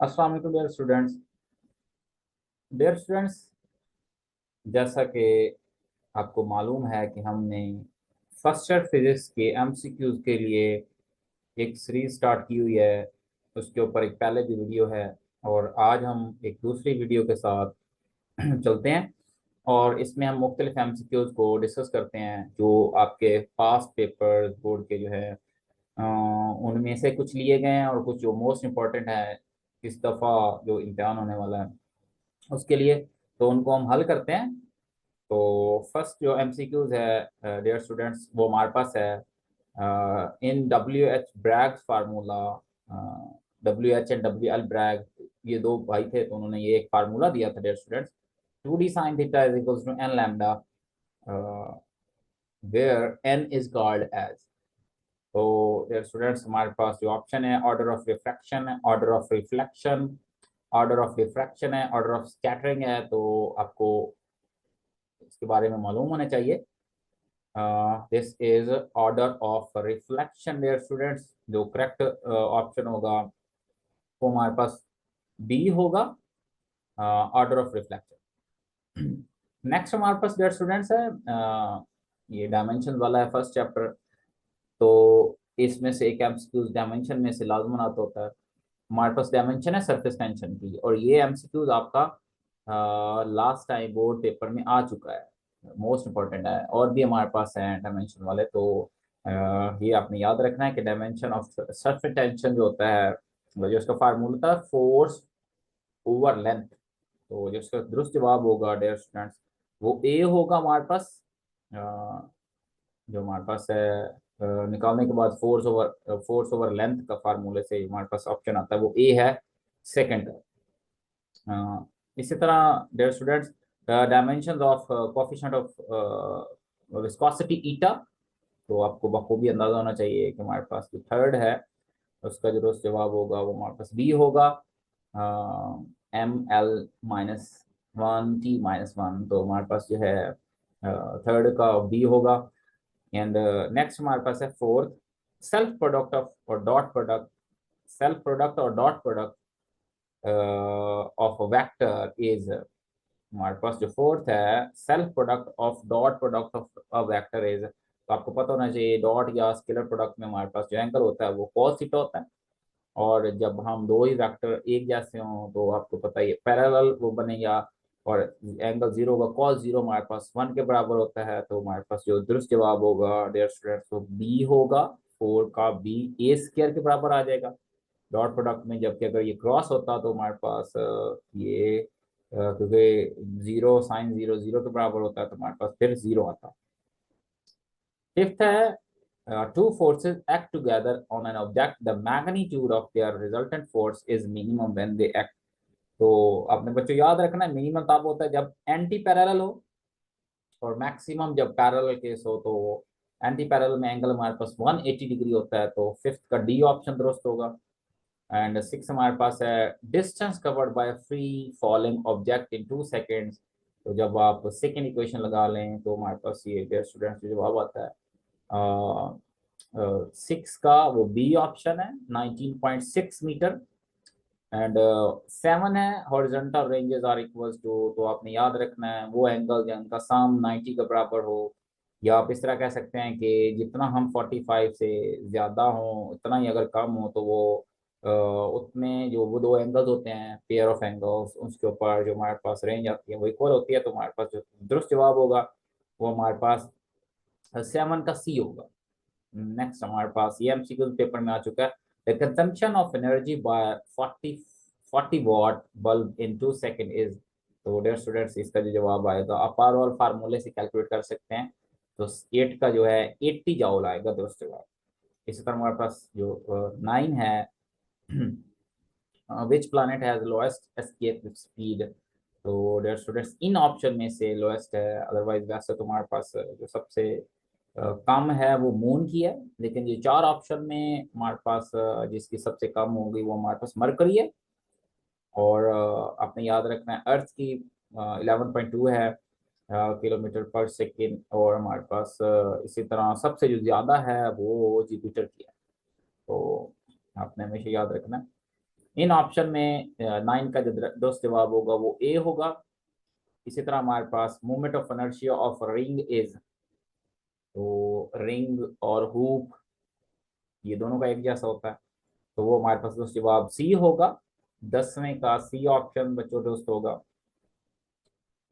अस्सलाम वालेकुम dear students. जैसा कि आपको मालूम है कि हमने फर्स्ट ईयर फिजिक्स के एमसीक्यूज के लिए एक सीरीज स्टार्ट की हुई है। उसके ऊपर एक पहले भी वीडियो है और आज हम एक दूसरी वीडियो के साथ चलते हैं और इसमें हम मुख्तलिफ एमसीक्यूज को डिस्कस करते हैं जो आपके पास पेपर बोर्ड के जो है उनमें से कुछ लिए गए हैं और कुछ जो मोस्ट इम्पोर्टेंट है इस दफ़ा जो इम्तिहान होने वाला है उसके लिए, तो उनको हम हल करते हैं। तो फर्स्ट जो एमसीक्यूज है डियर स्टूडेंट्स वो हमारे पास है। In W H Bragg's formula, W H and W L Bragg ये दो भाई थे तो उन्होंने ये एक फार्मूला दिया था dear students. 2d sin theta is equals to n lambda, where n is called as। तो डियर स्टूडेंट्स हमारे पास जो ऑप्शन है ऑर्डर ऑफ रिफ्रैक्शन है, order of reflection, order of refraction है, ऑर्डर ऑफ स्कैटरिंग है। तो आपको इसके बारे में मालूम होना चाहिए। This is order of reflection dear students. जो करेक्ट ऑप्शन होगा वो हमारे पास बी होगा, ऑर्डर ऑफ रिफ्लेक्शन। नेक्स्ट हमारे पास डियर स्टूडेंट्स है ये डायमेंशन वाला है फर्स्ट चैप्टर। तो इसमें से एक एमसीक्यूज डायमेंशन में से लाजमन आता होता है। हमारे पास डायमेंशन है सरफेस टेंशन की और ये एमसीक्यूज आपका लास्ट टाइम बोर्ड पेपर में आ चुका है, मोस्ट इम्पोर्टेंट है। और भी हमारे पास हैं डायमेंशन वाले, तो ये आपने याद रखना है कि डायमेंशन ऑफ सरफेस टेंशन जो होता है वो जो उसका फार्मूला था फोर्स ओवर लेंथ। तो जो इसका दुरुस्त जवाब होगा डियर स्टूडेंट्स वो ए होगा हमारे पास। जो हमारे पास है निकालने के बाद फोर्स ओवर लेंथ का फार्मूले से हमारे पास ऑप्शन आता है वो ए है सेकंड। इसी तरह dear students dimension of coefficient of viscosity eta. तो आपको बखूबी अंदाजा होना चाहिए कि हमारे पास जो थर्ड है उसका जो दुरुस्त जवाब होगा वो हमारे पास बी होगा, M L-1 T-1। तो हमारे पास जो है थर्ड का बी होगा। एंड नेक्स्ट हमारे पास है फोर्थ, सेल्फ प्रोडक्ट ऑफ और डॉट प्रोडक्ट, सेल्फ प्रोडक्ट और dot product of vector is. हमारे पास जो फोर्थ है self product of dot product of a vector is. तो आपको पता होना चाहिए डॉट या स्केलर प्रोडक्ट में हमारे पास जो एंगल होता है वो cos थीटा होता है। और जब हम दो ही वेक्टर एक जैसे हों तो आपको पता ही है पैरेलल वो बनेगा और एंगल जीरो का cos जीरो हमारे पास 1 के बराबर होता है। तो हमारे पास जो दुरुस्त जवाब होगा डियर स्टूडेंट्स वो बी होगा, 4 का बी ए स्क्वायर के बराबर आ जाएगा डॉट प्रोडक्ट में। जबकि अगर ये क्रॉस होता तो हमारे पास ये क्योंकि जीरो साइन जीरो जीरो के बराबर होता है तो हमारे पास फिर जीरो आता। फिफ्थ है two forces act together on an object, the magnitude of their resultant force is minimum when they act। तो आपने बच्चों याद रखना है मिनिमम तब होता है जब एंटी पैरेलल हो और मैक्सिमम जब पैरेलल केस हो। तो एंटी पैरेलल में एंगल हमारे पास 180 डिग्री होता है। तो फिफ्थ का डी ऑप्शन दुरुस्त होगा। एंड सिक्स हमारे पास है distance covered by free falling object in 2 seconds. तो जब आप सेकेंड इक्वेशन लगा लें तो हमारे पास ये डियर स्टूडेंट्स जवाब आता है 6 का वो बी ऑप्शन है 19.6 मीटर। एंड 7 है horizontal ranges R equals to. तो आपने याद रखना है वो एंगल जिनका सम 90 के बराबर हो, या आप इस तरह कह सकते हैं कि जितना हम 45 से ज़्यादा हो उतना ही अगर कम हो तो वो उतने जो वो दो एंगल्स होते हैं पेयर ऑफ एंगल्स उसके ऊपर जो हमारे पास रेंज आती है वो इक्वल होती है। तो हमारे पास जो दुरुस्त जवाब होगा वो हमारे पास 7 का सी होगा। नेक्स्ट हमारे पास ये एमसीक्यू पेपर में आ चुका है। The consumption of energy by 40 watt bulb in 2 second is. तो डियर स्टूडेंट्स इसका जो जवाब आएगा आप पावर और फार्मूले से कैलकुलेट कर सकते हैं। तो 8 का जो है 80 जाउल आएगा दोस्त जवाब। इसी तरह हमारे पास जो 9 है which planet has lowest escape speed. तो डियर स्टूडेंट्स इन ऑप्शन में से लोएस्ट है, अदरवाइज वैसे तो हमारे पास जो सबसे कम है वो मून की है। लेकिन ये 4 ऑप्शन में हमारे पास जिसकी सबसे कम होगी वो हमारे पास मरकरी है। और आपने याद रखना है अर्थ की 11.2 है किलोमीटर पर सेकेंड। और हमारे पास इसी तरह सबसे जो ज़्यादा है वो जुपिटर की है। तो आपने हमेशा याद रखना है। इन ऑप्शन में 9 का जो दुरुस्त जवाब होगा वो ए होगा। इसी तरह हमारे पास moment of inertia of ring is, तो रिंग और हुप ये दोनों का एक जैसा होता है, तो वो हमारे पास दोस्त जवाब सी होगा। 10वें का सी ऑप्शन बच्चों दोस्त होगा।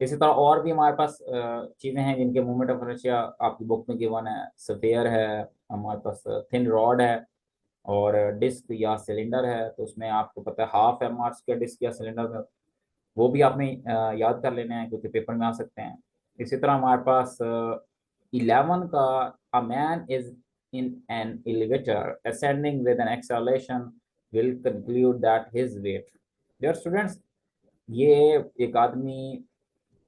इसी तरह और भी हमारे पास चीजें हैं जिनके मूवमेंट ऑफ इनर्शिया आपकी बुक में गिवन है। स्फीयर है, हमारे पास थिन रॉड है, और डिस्क या सिलेंडर है। तो उसमें आपको पता है half M R square disc या सिलेंडर में, वो भी आपने याद कर लेना है क्योंकि पेपर में आ सकते हैं। इसी तरह हमारे पास 11 का a man is in an elevator ascending with an acceleration will conclude that his weight. Dear students, ये एक आदमी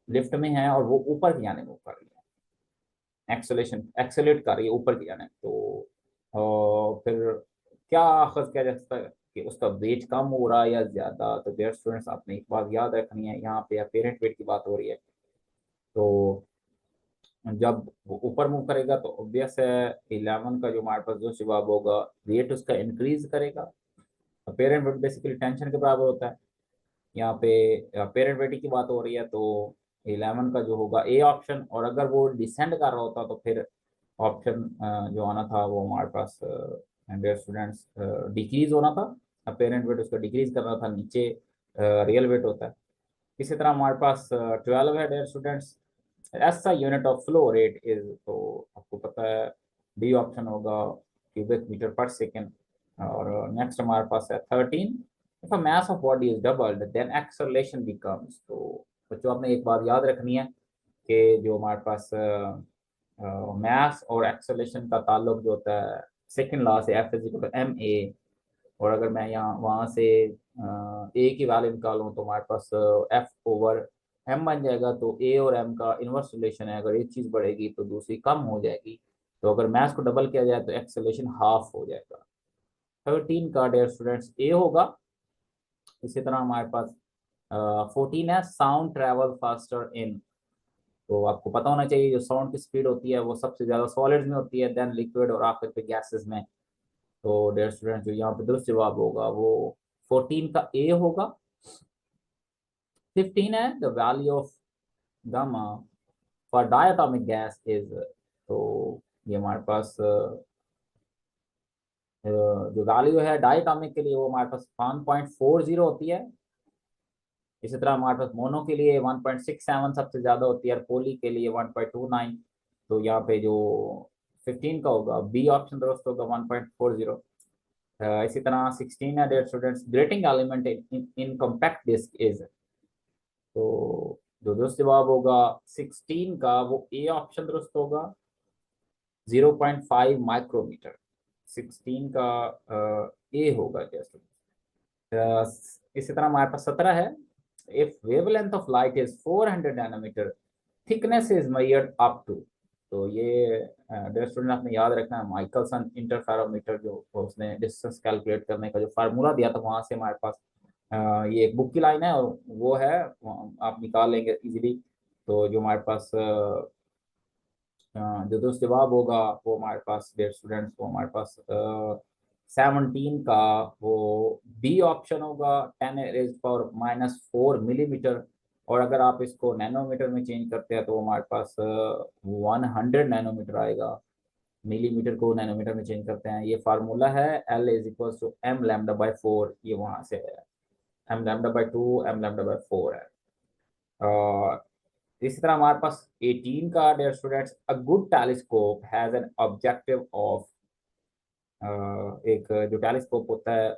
लिफ्ट में है और वो ऊपर की जाने मूव कर रही है, एक्सेलेशन एक्सेलेट कर रही है ऊपर की जाने, तो फिर क्या अखज़ किया जा सकता है कि उसका वेट कम हो रहा है या ज्यादा। तो डियर स्टूडेंट्स, आपने एक बात याद रखनी है, यहाँ पे अपेरेंट वेट की बात हो रही है। तो जब वो ऊपर मूव करेगा तो ऑब्वियस है 11 का जो हमारे पास जो जवाब होगा, वेट उसका इंक्रीज करेगा। अपेरेंट वेट बेसिकली टेंशन के बराबर होता है। यहाँ पे पेरेंट वेटिंग की बात हो रही है, तो 11 का जो होगा ए ऑप्शन। और अगर वो डिसेंड कर रहा होता तो फिर ऑप्शन जो आना था वो हमारे पास डियर स्टूडेंट्स डिक्रीज होना था। पेरेंट वेट उसका डिक्रीज करना था, नीचे रियल वेट होता है। इसी तरह हमारे पास 12 है डियर स्टूडेंट्स, ऐसा unit of flow rate is, तो आपको पता है डी ऑप्शन होगा, क्यूबिक मीटर पर सेकेंड। और नेक्स्ट हमारे पास है 13, if a mass of body is doubled then acceleration becomes। तो बच्चों आपने एक बात याद रखनी है कि जो हमारे पास मास और एक्सेलरेशन का ताल्लुक जो होता है सेकंड लॉ से, F is equal to M A. और अगर मैं यहाँ वहाँ से ए की वैल्यू निकालूँ तो हमारे पास एफ ओवर एम बन जाएगा। तो ए और एम का इनवर्स रिलेशन है, अगर एक चीज़ बढ़ेगी तो दूसरी कम हो जाएगी। तो अगर मास को डबल किया जाए तो एक्सेलरेशन हाफ हो जाएगा। 13 का डियर स्टूडेंट्स ए होगा। इसी तरह हमारे पास 14 है, साउंड ट्रेवल फास्टर इन। तो आपको पता होना चाहिए जो साउंड की स्पीड होती है वो सबसे ज्यादा सॉलिड्स में होती है, देन लिक्विड और आखिर पे गैसेस में। तो डियर स्टूडेंट, जो यहाँ पे दुरुस्त जवाब होगा वो 14 का ए होगा। 15 है, the value of gamma for diatomic gas is. तो ये हमारे पास जो वैल्यू है डायटोमिक के लिए वो हमारे पास 1.40 होती है। इसी तरह हमारे पास मोनो के लिए 1.67 सबसे ज्यादा होती है, और पोली के लिए 1.29। तो यहाँ पे जो 15 का होगा बी ऑप्शन दुरुस्त होगा, 1.40। इसी तरह 16 है dear students, grating element in compact disc is. तो जो दुरुस्त जवाब होगा 16 का वो ए ऑप्शन दुरुस्त होगा, 0.5 माइक्रोमीटर। 16 का ए होगा डियर स्टूडेंट्स। इसी तरह हमारे पास 17 है, if wavelength of light is 400 nanometre thickness is measured up to. तो ये डियर स्टूडेंट आपने याद रखना है, माइकलसन इंटरफेरोमीटर जो उसने डिस्टेंस कैलकुलेट करने का जो फार्मूला दिया था वहां से हमारे पास ये एक बुक की लाइन है और वो है, आप निकाल लेंगे इजीली। तो जो हमारे पास जो दोस्त जवाब होगा वो हमारे पास डियर स्टूडेंट्स, वो हमारे पास 17 का वो बी ऑप्शन होगा, 10⁻⁻⁴ मिलीमीटर। और अगर आप इसको नैनोमीटर में चेंज करते हैं तो हमारे पास 100 नैनोमीटर आएगा। मिलीमीटर को नैनोमीटर में चेंज करते हैं, ये फार्मूला है L is equal to M lambda by 4, ये वहां से है, M lambda by 2 M lambda by 4 है। इसी तरह हमारे पास 18 का dear students, a good telescope has an objective of. एक जो टेलीस्कोप होता है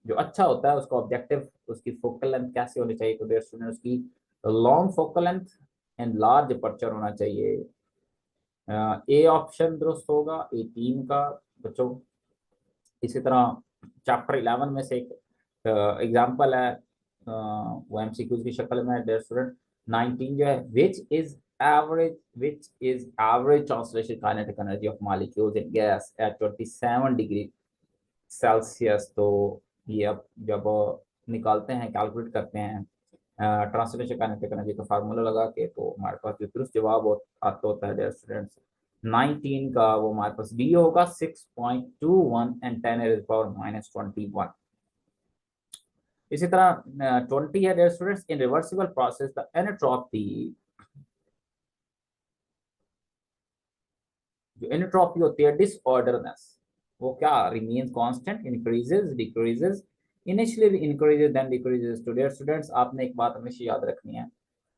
जो अच्छा होता है उसका ऑब्जेक्टिव, उसकी फोकल लेंथ कैसे होनी चाहिए। तो डियर स्टूडेंट, उसकी long focal length and large aperture होना चाहिए। ए ऑप्शन दुरुस्त होगा 18 का बच्चों। इसी तरह चैप्टर 11 में से एक एग्जाम्पल है, वो एमसीक्यूज की शक्ल में है डियर स्टूडेंट। 19 जो है, which is average translation kinetic energy of molecules in gas at 27 degree Celsius. तो ये अब जब निकालते हैं, कैलकुलेट करते हैं ट्रांसलेशन काइनेटिक एनर्जी का फार्मूला लगा के, तो हमारे पास जो दुरुस्त जवाब आता होता है डियर स्टूडेंट्स 19 का वो हमारे पास डी होगा, 6.21 एंड 10⁻⁻21। इसी तरह 20 है dear students, in reversible process the entropy, जो एनट्रोपी होती है डिसऑर्डरनेस, वो क्या remains constant, increases decreases, initially increases then decreases. तो डियर स्टूडेंट्स आपने एक बात हमेशा याद रखनी है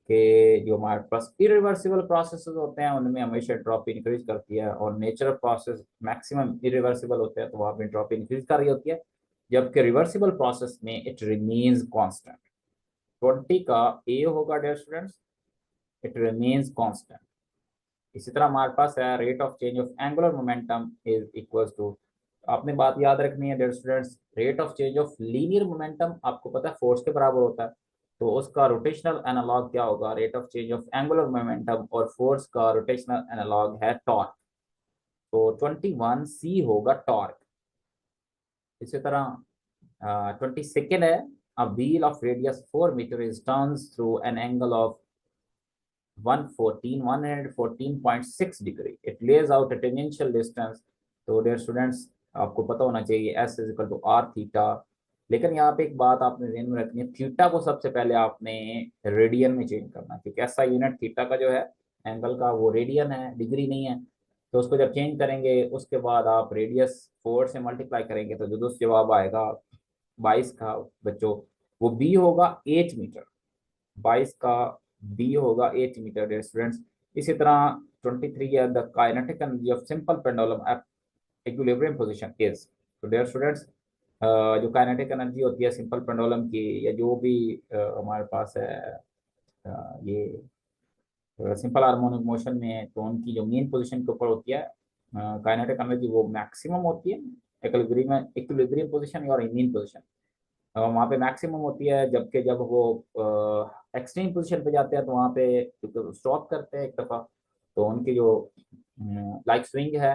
कि जो हमारे पास इरिवर्सिबल प्रोसेसेस होते हैं उनमें हमेशा एंट्रोपी इंक्रीज करती है, और नेचुरल प्रोसेस मैक्सिमम इरिवर्सिबल होते हैं तो वहां पे एंट्रोपी इंक्रीज कर रही होती है, जबकि रिवर्सिबल प्रोसेस में इट रिमेन्स कांस्टेंट। 20 का ए होगा dear students, it remains constant. इसी तरह हमारे पास है rate of change of angular momentum is equal to, आपने बात याद रखनी है dear students, rate of change of linear momentum आपको पता है फोर्स के बराबर होता है, तो उसका रोटेशनल एनालॉग क्या होगा, rate of change of angular momentum, और फोर्स का रोटेशनल एनालॉग है टॉर्क, तो 21 सी होगा टॉर्क। इसी तरह 22nd है, a wheel of radius 4 meter is turns through an angle of 114.6 degree, it lays out a tangential distance। तो डियर स्टूडेंट्स आपको पता होना चाहिए S is equal to R theta, लेकिन यहाँ पे एक बात आपने ध्यान में रखनी है, थीटा को सबसे पहले आपने रेडियन में चेंज करना है, क्योंकि ऐसा यूनिट थीटा का जो है एंगल का वो रेडियन है, डिग्री नहीं है। तो उसको जब चेंज करेंगे उसके बाद आप रेडियस 4 से मल्टीप्लाई करेंगे तो जो दोस्त जवाब आएगा 22 का बच्चों, वो बी होगा 8 मीटर, 22 का बी होगा 8 मीटर डियर स्टूडेंट्स। इसी तरह 23 है, the kinetic energy of simple pendulum at equilibrium position is. तो डियर स्टूडेंट्स जो काइनेटिक एनर्जी होती है सिंपल पेंडुलम की, या जो भी हमारे पास है ये सिंपल हार्मोनिक मोशन में है, तो उनकी जो मेन पोजीशन के ऊपर होती है काइनेटिक एनर्जी, वो मैक्सिमम होती है इक्विलिब्रियम, इक्विलिब्रियम पोजीशन और मीन पोजीशन वहाँ पे मैक्सिमम होती है, जबकि जब वो एक्सट्रीम पोजीशन पे जाते हैं तो वहाँ पे स्टॉप करते हैं एक दफ़ा, तो उनकी जो लाइक स्विंग है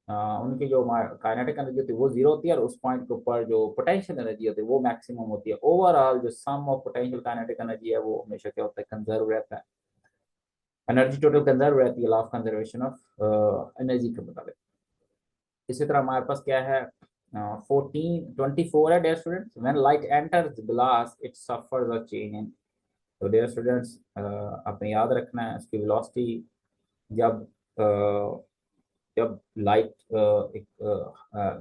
उनकी जो काइनेटिक एनर्जी होती है वो जीरो होती है, और उस पॉइंट के ऊपर जो पोटेंशियल एनर्जी होती है वो मैक्सिमम होती है। ओवरऑल जो सम ऑफ पोटेंशियल काइनेटिक एनर्जी है वो हमेशा क्या होता है, कंजर्व रहता है, एनर्जी टोटल कंजर्व रहती है, law of conservation of energy के मुताबिक। इसी तरह हमारे पास क्या है 24 है dear students, when light enters glass it suffers a change in. तो डियर स्टूडेंट्स आपने याद रखना है इसकी वेलोसिटी, जब जब लाइट एक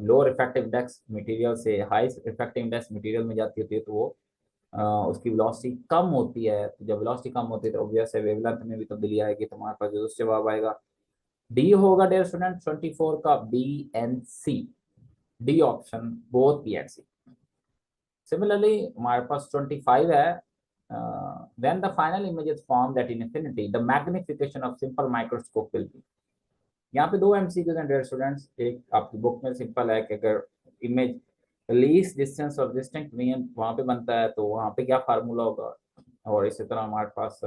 लोअर इफेक्टिव इंडेक्स मटेरियल से हाई इफेक्टिव इंडेक्स मटेरियल में जाती होती है तो वो उसकी वेलोसिटी कम होती है, तो जब वेलोसिटी कम होती है तो ऑब्वियस है वेवलेंथ में भी तब्दीली आएगी, तो हमारे पास जो जवाब आएगा डी होगा डियर स्टूडेंट, 24 का B and C, D option both B and C. Similarly हमारे पास 25 है, when the final image is formed at infinity the magnification of simple microscope will be। यहाँ पे दो एमसीक्यूज हैं डियर स्टूडेंट्स, एक आपकी बुक में सिंपल है कि अगर image least distance of distinct mean वहाँ पे बनता है तो वहाँ पे क्या फार्मूला होगा, और इसी तरह हमारे पास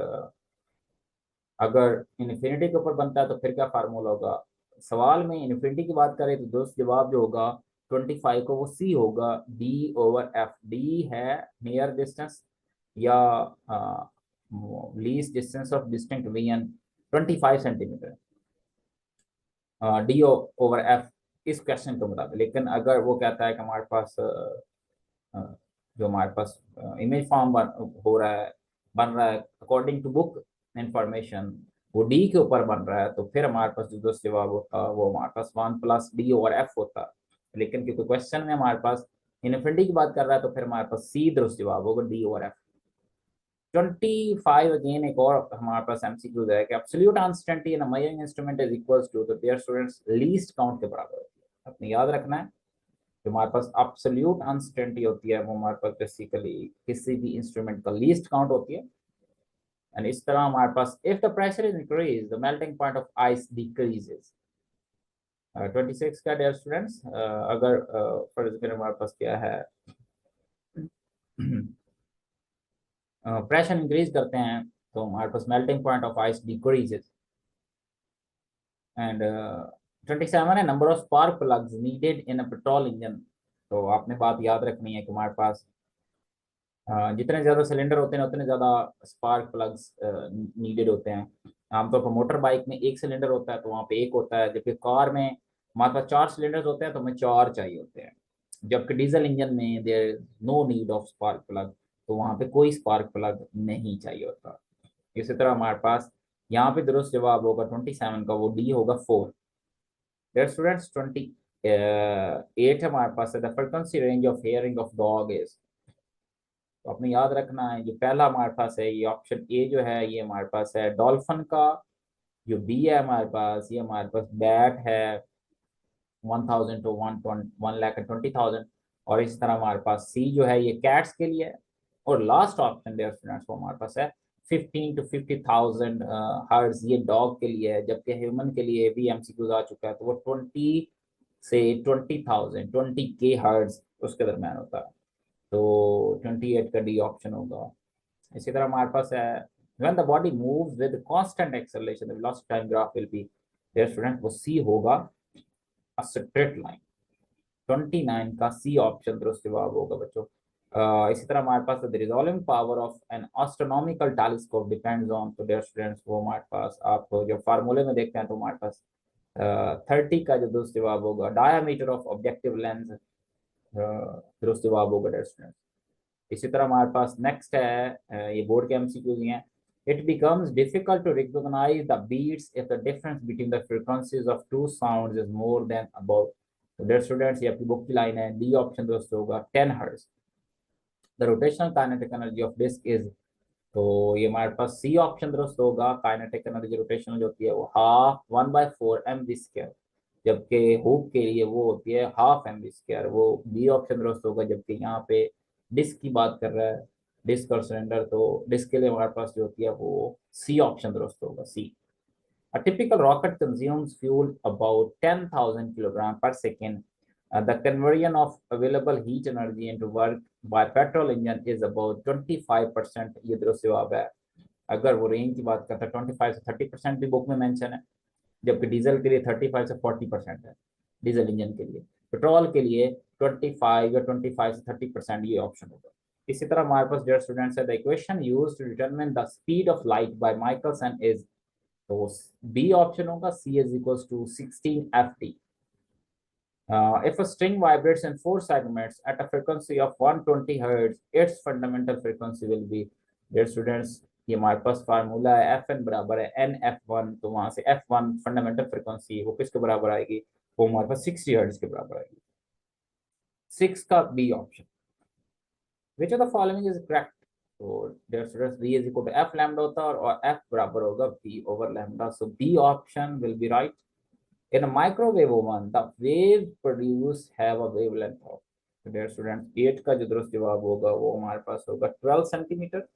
अगर इन्फिनिटी के ऊपर बनता है तो फिर क्या फार्मूला होगा। सवाल में इन्फिनिटी की बात करें तो दोस्त जवाब जो होगा 25 को वो सी होगा, डी ओवर एफ, डी है नियर डिस्टेंस या least distance of distinct mean 25 centimetre, D over F इस क्वेश्चन के मुताबिक। लेकिन अगर वो कहता है कि हमारे पास जो हमारे पास इमेज फॉर्म हो रहा है, बन रहा है अकॉर्डिंग टू बुक इंफॉर्मेशन, वो डी के ऊपर बन रहा है, तो फिर हमारे पास जो दोस्त जवाब होता वो हमारे पास 1+d ओवर एफ होता। लेकिन क्योंकि क्वेश्चन में हमारे पास इन्फिनिटी की बात कर रहा है तो फिर हमारे पास सी दुरुस्त जवाब होगा, डी ओवर एफ। 25 अगेन एक और हमारे पास एमसीक्यूज है कि absolute uncertainty in a measuring instrument is equals to, तो डियर स्टूडेंट्स लीस्ट काउंट के बराबर होती है, आपने याद रखना है। जो हमारे पास एब्सोल्यूट अनसर्टेनिटी होती है वो हमारे पास बेसिकली किसी भी इंस्ट्रूमेंट का लीस्ट काउंट होती है। एंड इस तरह हमारे पास if the pressure is increase the melting point of ice decreases. 26 का डियर स्टूडेंट्स अगर फॉर एग्जांपल हमारे पास क्या है प्रेशर इंक्रीज करते हैं तो हमारे पास melting point of ice decreases. And 27 है number of spark plugs needed in a petrol engine. तो आपने बात याद रखनी है कि हमारे पास जितने ज़्यादा सिलेंडर होते हैं उतने ज़्यादा स्पार्क प्लग्स नीडेड होते हैं। आमतौर पर मोटर बाइक में एक सिलेंडर होता है तो वहाँ पे एक होता है, जबकि कार में हमारे पास 4 सिलेंडर्स होते हैं तो हमें 4 चाहिए होते हैं। जबकि डीजल इंजन में there no need of spark plug, तो वहां पे कोई स्पार्क प्लग नहीं चाहिए होता। इसी तरह हमारे पास यहाँ पे दुरुस्त जवाब होगा 27 का, वो डी होगा 4। देयर स्टूडेंट्स 28 हमारे पास है, the frequency range of hearing of dog is. तो आपने याद रखना है, जो पहला हमारे पास है ये ऑप्शन ए जो है ये हमारे पास है डॉल्फिन का, जो बी है हमारे पास ये हमारे पास बैट है 1000 टू 1,20,000, और इस तरह हमारे पास सी जो है ये कैट्स के लिए है, और लास्ट ऑप्शन देयर स्टूडेंट्स वो हमारे पास है 15 टू 50,000 हर्ट्ज, ये डॉग के लिए है, जबकि ह्यूमन के लिए भी एमसीक्यूज आ चुका है, तो वो 20 से 20,000 20K हर्ट्ज उसके दरम्यान होता है, तो 28 का डी ऑप्शन होगा। इसी तरह हमारे पास है when the body moves with constant acceleration the velocity time graph will be, dear student वो सी होगा a straight line। 29 का सी ऑप्शन दुरुस्त जवाब होगा बच्चों। इसी तरह हमारे पास the resolving power of an astronomical telescope depends on, तो डियर स्टूडेंट्स वो हमारे पास आप जो फार्मूले में देखते हैं तो हमारे पास 30 का जो दुरुस्त जवाब होगा डायमीटर ऑफ ऑब्जेक्टिव लेंस दुरुस्त जवाब होगा डियर स्टूडेंट्स। इसी तरह हमारे पास नेक्स्ट है ये बोर्ड के एमसीक्यूज हैं। It becomes difficult to recognise the beats if the difference between the frequencies of two sounds is more than about, तो डियर स्टूडेंट्स ये आपकी बुक की लाइन है, डी ऑप्शन दोस्तों होगा 10 hertz. The rotational kinetic energy of disc is, तो ये हमारे पास सी ऑप्शन दुरुस्त होगा, काइनेटिक एनर्जी रोटेशनल जो होती है वो हाफ 1/4 mv², जबकि हुक के लिए वो होती है हाफ mv², वो बी ऑप्शन दुरुस्त होगा। जबकि यहाँ पे डिस्क की बात कर रहा है, डिस्क और सिलेंडर, तो डिस्क के लिए हमारे पास जो होती है वो सी ऑप्शन दुरुस्त होगा, सी। A typical rocket consumes fuel about 10,000 kilogram per second. The conversion of available heat energy into work by petrol engine is about 25%, ये दुरुस्त जवाब है। अगर वो रेंज की बात करता है 25 से 30% भी बुक में मेंशन है, जबकि डीजल के लिए 35 से 40% है डीजल इंजन के लिए, पेट्रोल के लिए 25 या 25 से 30% ये ऑप्शन होगा। इसी तरह हमारे पास डियर स्टूडेंट्स है the equation used to determine the speed of light by Michelson is, तो बी ऑप्शन होगा C is equals to 16 FT। If a string vibrates in 4 segments at a frequency of 120 Hz, its fundamental frequency will be, dear students ये हमारे पास formula है Fn बराबर है NF1, तो वहां से F1 फंडामेंटल फ्रीक्वेंसी वो किसके बराबर आएगी, वो हमारे पास 60 हर्ट्ज के बराबर आएगी। 6 का B option, which of the following is correct, तो dear students b is equal to f lambda होता है और f बराबर होगा b over lambda, so b option will be right। In a microwave oven, the wave produced have a wavelength of, so dear students 8 का जो दुरुस्त जवाब होगा वो हमारे पास होगा 12 सेंटीमीटर,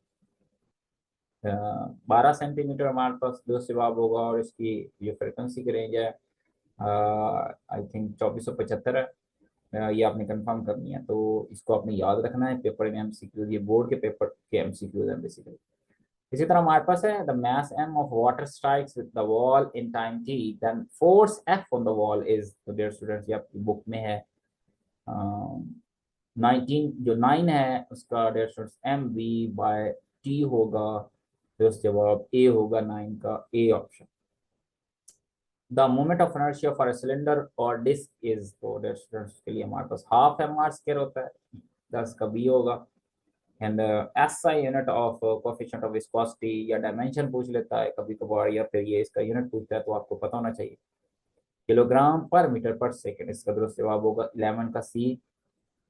12 सेंटीमीटर हमारे पास दुरुस्त जवाब होगा, और इसकी जो फ्रिक्वेंसी की रेंज है आई थिंक 2475 है। ये आपने कंफर्म करनी है, तो इसको आपने याद रखना है, पेपर में एमसीक्यूज, ये बोर्ड के पेपर के एमसीक्यूज हैं बेसिकली। इसी तरह हमारे पास है the mass m of water strikes with the wall in time t, then force f on the wall is, तो डियर स्टूडेंट्स ये आपकी बुक में है 19 जो 9 है उसका डियर स्टूडेंट्स mv/t होगा, तो इस जवाब ए होगा 9 का A option. The moment of inertia for a cylinder और डिस्क इज, तो डियर स्टूडेंट्स के लिए हमारे पास हाफ mr² होता है, 10 का बी होगा। And SI unit of coefficient of viscosity या डायमेंशन पूछ लेता है कभी कभार, या फिर ये इसका यूनिट पूछता है, तो आपको पता होना चाहिए किलोग्राम पर मीटर पर सेकंड, इसका दुरुस्त जवाब होगा 11 का C.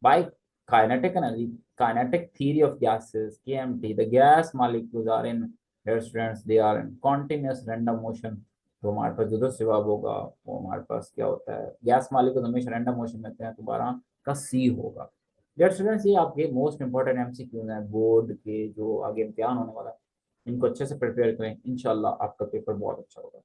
By kinetic energy, kinetic theory of gases KMT, the gas molecules are in, dear students they are in continuous random motion, तो हमारे पास जो दुरुस्त जवाब होगा वो हमारे पास क्या होता है, गैस मॉलिक्यूल हमेशा रैंडम मोशन में होते हैं, तो 12 का सी होगा। डियर स्टूडेंट्स ये आपके मोस्ट इंपॉर्टेंट एमसीक्यूज हैं बोर्ड के, जो आगे इम्तिहान होने वाला है, इनको अच्छे से प्रिपेयर करें, इंशाल्लाह आपका पेपर बहुत अच्छा होगा।